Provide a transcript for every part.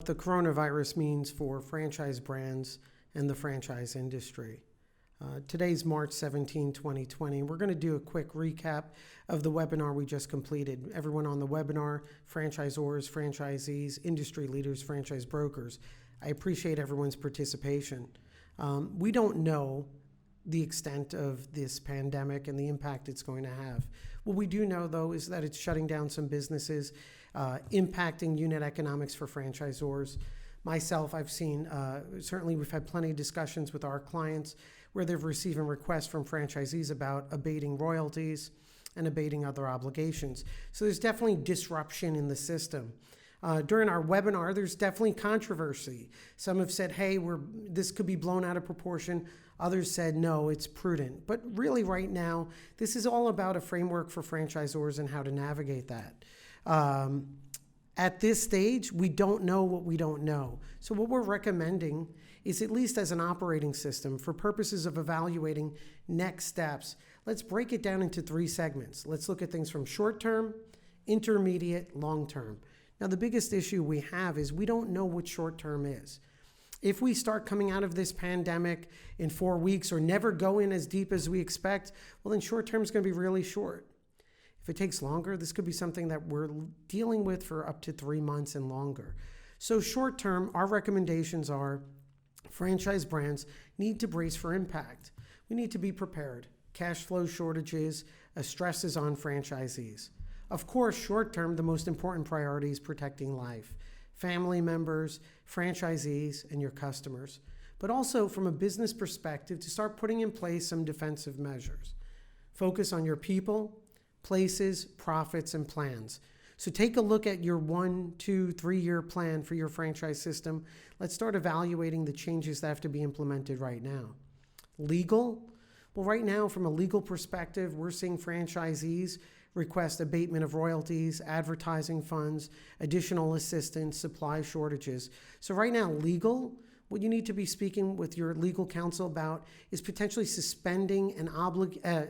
the coronavirus means for franchise brands and the franchise industry. Today's March 17, 2020. We're going to do a quick recap of the webinar we just completed. Everyone on the webinar, franchisors, franchisees, industry leaders, franchise brokers. I appreciate everyone's participation. We don't know the extent of this pandemic and the impact it's going to have. What we do know, though, is that it's shutting down some businesses, impacting unit economics for franchisors. Myself, I've seen, certainly we've had plenty of discussions with our clients where they've received requests from franchisees about abating royalties and abating other obligations. So there's definitely disruption in the system. During our webinar, there's definitely controversy. Some have said, hey, this could be blown out of proportion. Others said, no, it's prudent. But really right now, this is all about a framework for franchisors and how to navigate that. At this stage, we don't know what we don't know. So what we're recommending is, at least as an operating system, for purposes of evaluating next steps, let's break it down into 3 segments. Let's look at things from short-term, intermediate, long-term. Now, the biggest issue we have is we don't know what short-term is. If we start coming out of this pandemic in 4 weeks or never go in as deep as we expect, well, then short-term is going to be really short. If it takes longer, this could be something that we're dealing with for up to 3 months and longer. So short-term, our recommendations are franchise brands need to brace for impact. We need to be prepared. Cash flow shortages, stresses on franchisees. Of course, short-term, the most important priority is protecting life, family members, franchisees, and your customers. But also from a business perspective, to start putting in place some defensive measures. Focus on your people, places, profits, and plans. So take a look at your 1, 2, 3-year plan for your franchise system. Let's start evaluating the changes that have to be implemented right now. Legal? Well, right now, from a legal perspective, we're seeing franchisees request abatement of royalties, advertising funds, additional assistance, supply shortages. So right now, legal, what you need to be speaking with your legal counsel about is potentially suspending and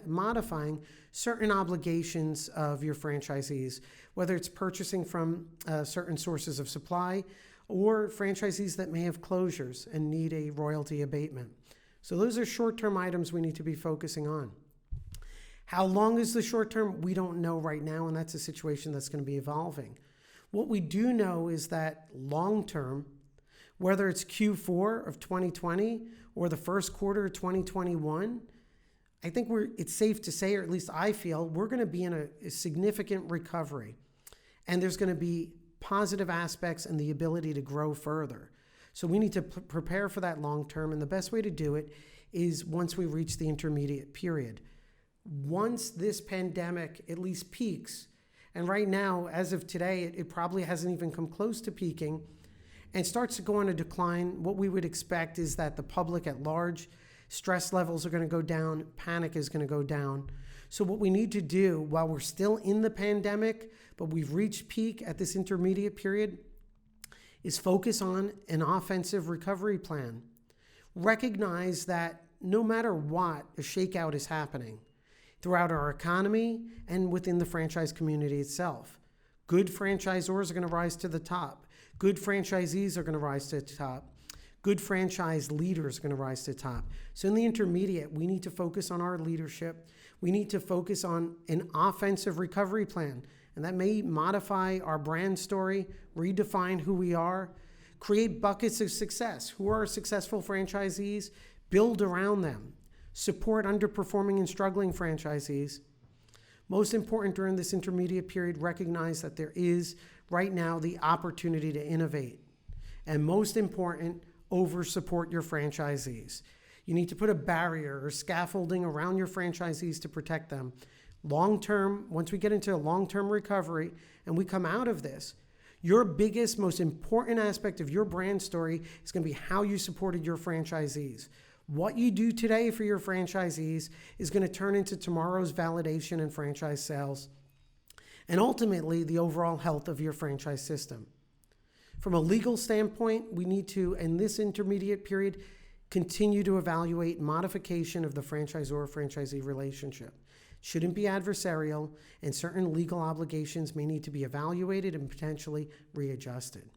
modifying certain obligations of your franchisees, whether it's purchasing from certain sources of supply or franchisees that may have closures and need a royalty abatement. So those are short-term items we need to be focusing on. How long is the short term? We don't know right now, and that's a situation that's going to be evolving. What we do know is that long term, whether it's Q4 of 2020 or the first quarter of 2021, I think it's safe to say, or at least I feel, we're going to be in a significant recovery. And there's going to be positive aspects and the ability to grow further. So we need to prepare for that long term, and the best way to do it is once we reach the intermediate period. Once this pandemic at least peaks, and right now, as of today, it probably hasn't even come close to peaking, and starts to go on a decline, what we would expect is that the public at large, stress levels are going to go down, panic is going to go down. So what we need to do while we're still in the pandemic, but we've reached peak at this intermediate period, is focus on an offensive recovery plan. Recognize that no matter what, a shakeout is happening throughout our economy and within the franchise community itself. Good franchisors are going to rise to the top. Good franchisees are going to rise to the top. Good franchise leaders are going to rise to the top. So in the intermediate, we need to focus on our leadership. We need to focus on an offensive recovery plan. And that may modify our brand story, redefine who we are, create buckets of success. Who are successful franchisees? Build around them. Support underperforming and struggling franchisees. Most important during this intermediate period, recognize that there is right now the opportunity to innovate. And most important, over-support your franchisees. You need to put a barrier or scaffolding around your franchisees to protect them. Long-term, once we get into a long-term recovery and we come out of this, your biggest, most important aspect of your brand story is going to be how you supported your franchisees. What you do today for your franchisees is going to turn into tomorrow's validation and franchise sales, and ultimately the overall health of your franchise system. From a legal standpoint, we need to, in this intermediate period, continue to evaluate modification of the franchisor-franchisee relationship. Shouldn't be adversarial, and certain legal obligations may need to be evaluated and potentially readjusted.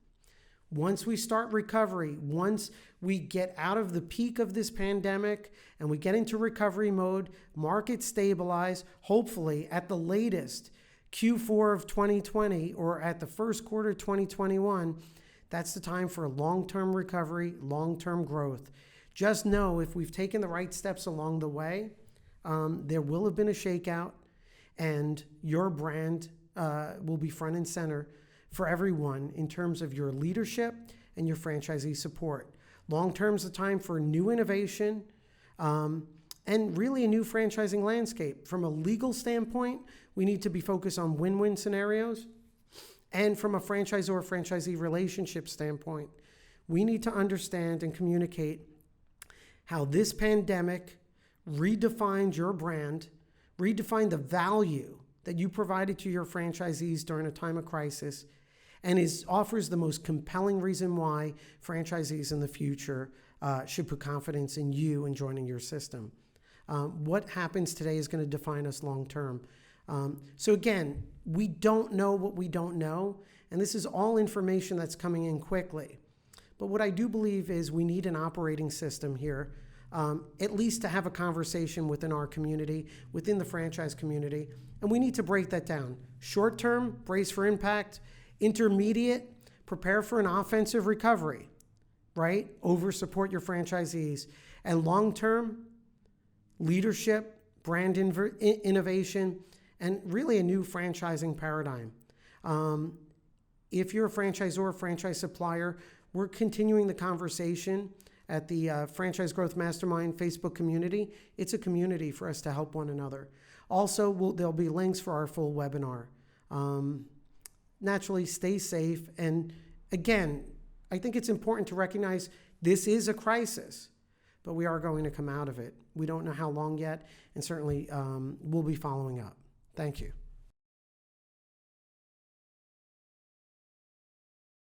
Once we start recovery, once we get out of the peak of this pandemic and we get into recovery mode, markets stabilize, hopefully at the latest Q4 of 2020 or at the first quarter 2021, that's the time for long-term recovery, long-term growth. Just know if we've taken the right steps along the way, there will have been a shakeout and your brand will be front and center for everyone in terms of your leadership and your franchisee support. Long-term is the time for new innovation and really a new franchising landscape. From a legal standpoint, we need to be focused on win-win scenarios. And from a franchisor-franchisee relationship standpoint, we need to understand and communicate how this pandemic redefined your brand, redefined the value that you provided to your franchisees during a time of crisis, and offers the most compelling reason why franchisees in the future should put confidence in you and joining your system. What happens today is going to define us long term. So again, we don't know what we don't know, and this is all information that's coming in quickly. But what I do believe is we need an operating system here, at least to have a conversation within our community, within the franchise community, and we need to break that down. Short term, brace for impact. Intermediate, prepare for an offensive recovery, right? Over support your franchisees. And long term, leadership, brand innovation, and really a new franchising paradigm. If you're a franchisor or franchise supplier, we're continuing the conversation at the Franchise Growth Mastermind Facebook community. It's a community for us to help one another. Also, there'll be links for our full webinar. Naturally, stay safe. And again, I think it's important to recognize this is a crisis, but we are going to come out of it. We don't know how long yet, and certainly we'll be following up. Thank you.